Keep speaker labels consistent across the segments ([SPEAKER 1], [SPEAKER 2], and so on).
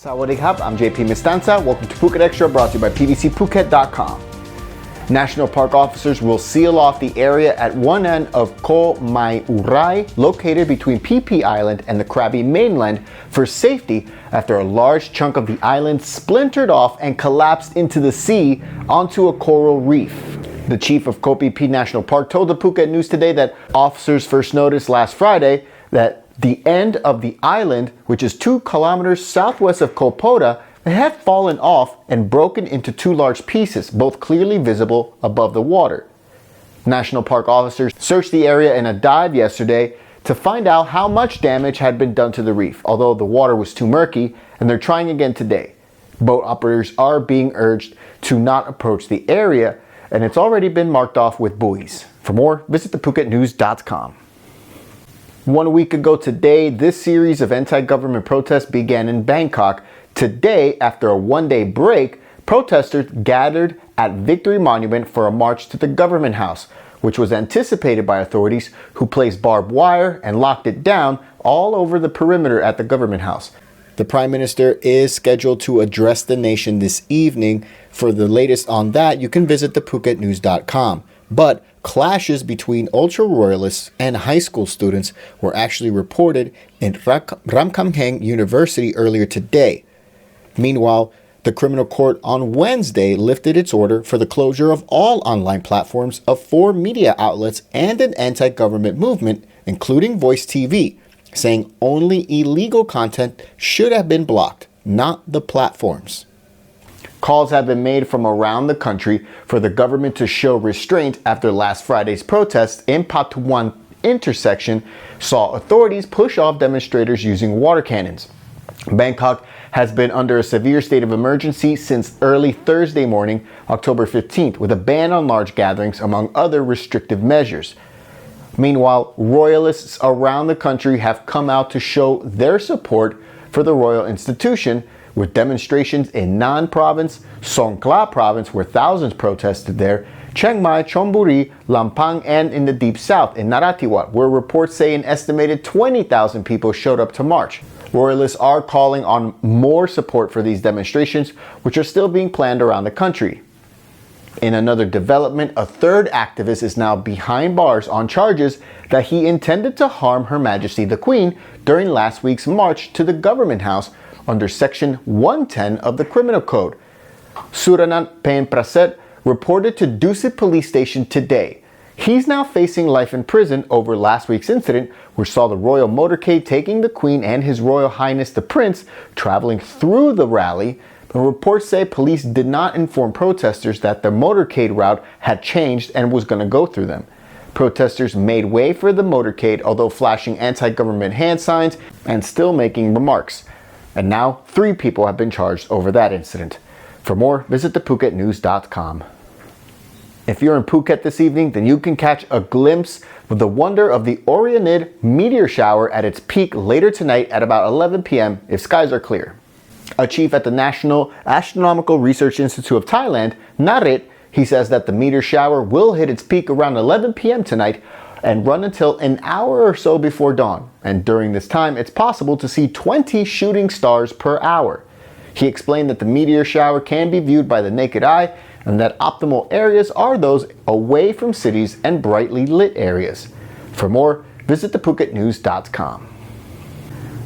[SPEAKER 1] Sawadee Khap, I'm JP Mestanza. Welcome to Phuket Extra, brought to you by PVCPhuket.com. National Park officers will seal off the area at one end of Ko Mai Urai, located between Phi Phi Island and the Krabi mainland, for safety after a large chunk of the island splintered off and collapsed into the sea onto a coral reef. The chief of Koh Phi Phi National Park told the Phuket News today that officers first noticed last Friday that the end of the island, which is 2 kilometers southwest of Koh Pota, had fallen off and broken into 2 large pieces, both clearly visible above the water. National Park officers searched the area in a dive yesterday to find out how much damage had been done to the reef, although the water was too murky, and they're trying again today. Boat operators are being urged to not approach the area, and it's already been marked off with buoys. For more, visit thephuket.news.com. 1 week ago today, this series of anti-government protests began in Bangkok. Today, after a one-day break, protesters gathered at Victory Monument for a march to the Gov't House, which was anticipated by authorities who placed barbed wire and locked it down all over the perimeter at the Gov't House. The Prime Minister is scheduled to address the nation this evening. For the latest on that, you can visit thephuket.news.com. But clashes between ultra-royalists and high school students were actually reported in Ramkhamhaeng University earlier today. Meanwhile, the criminal court on Wednesday lifted its order for the closure of all online platforms of 4 media outlets and an anti-government movement, including Voice TV, saying only illegal content should have been blocked, not the platforms. Calls have been made from around the country for the government to show restraint after last Friday's protests in Patuan intersection saw authorities push off demonstrators using water cannons. Bangkok has been under a severe state of emergency since early Thursday morning, October 15th, with a ban on large gatherings among other restrictive measures. Meanwhile, royalists around the country have come out to show their support for the royal institution, with demonstrations in Nan Province, Songkhla Province, where thousands protested there, Chiang Mai, Chonburi, Lampang, and in the Deep South in Narathiwat, where reports say an estimated 20,000 people showed up to march. Royalists are calling on more support for these demonstrations, which are still being planned around the country. In another development, a third activist is now behind bars on charges that he intended to harm Her Majesty the Queen during last week's march to the Gov't House under Section 110 of the Criminal Code. Suranat Pen Praset reported to Dusit Police Station today. He's now facing life in prison over last week's incident, which saw the royal motorcade taking the Queen and His Royal Highness the Prince traveling through the rally. But reports say police did not inform protesters that the motorcade route had changed and was going to go through them. Protesters made way for the motorcade, although flashing anti-government hand signs and still making remarks. And now 3 people have been charged over that incident. For more, visit thephuket.news.com. If you're in Phuket this evening, then you can catch a glimpse of the wonder of the Orionid meteor shower at its peak later tonight at about 11 p.m. if skies are clear. A chief at the National Astronomical Research Institute of Thailand, Narit, he says that the meteor shower will hit its peak around 11 p.m. tonight and run until an hour or so before dawn. And during this time, it's possible to see 20 shooting stars per hour. He explained that the meteor shower can be viewed by the naked eye and that optimal areas are those away from cities and brightly lit areas. For more, visit thephuket.news.com.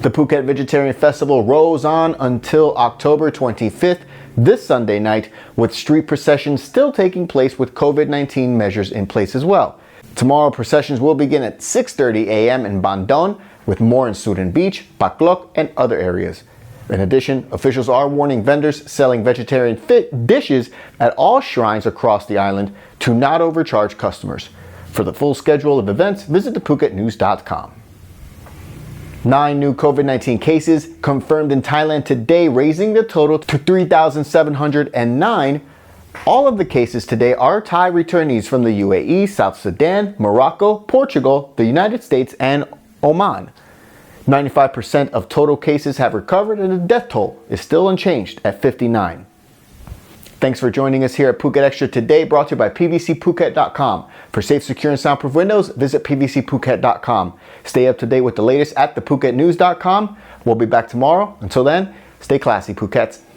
[SPEAKER 1] The Phuket Vegetarian Festival rolls on until October 25th, this Sunday night, with street processions still taking place with COVID-19 measures in place as well. Tomorrow, processions will begin at 6:30 a.m. in Bandon, with more in Surin Beach, Baklok, and other areas. In addition, officials are warning vendors selling vegetarian dishes at all shrines across the island to not overcharge customers. For the full schedule of events, visit thephuket.news.com. 9 new COVID-19 cases confirmed in Thailand today, raising the total to 3,709. All of the cases today are Thai returnees from the UAE, South Sudan, Morocco, Portugal, the United States, and Oman. 95% of total cases have recovered, and the death toll is still unchanged at 59. Thanks for joining us here at Phuket Extra today, brought to you by PVCPhuket.com. For safe, secure, and soundproof windows, visit PVCPhuket.com. Stay up to date with the latest at thephuket.news.com. We'll be back tomorrow. Until then, Stay classy, Phukets.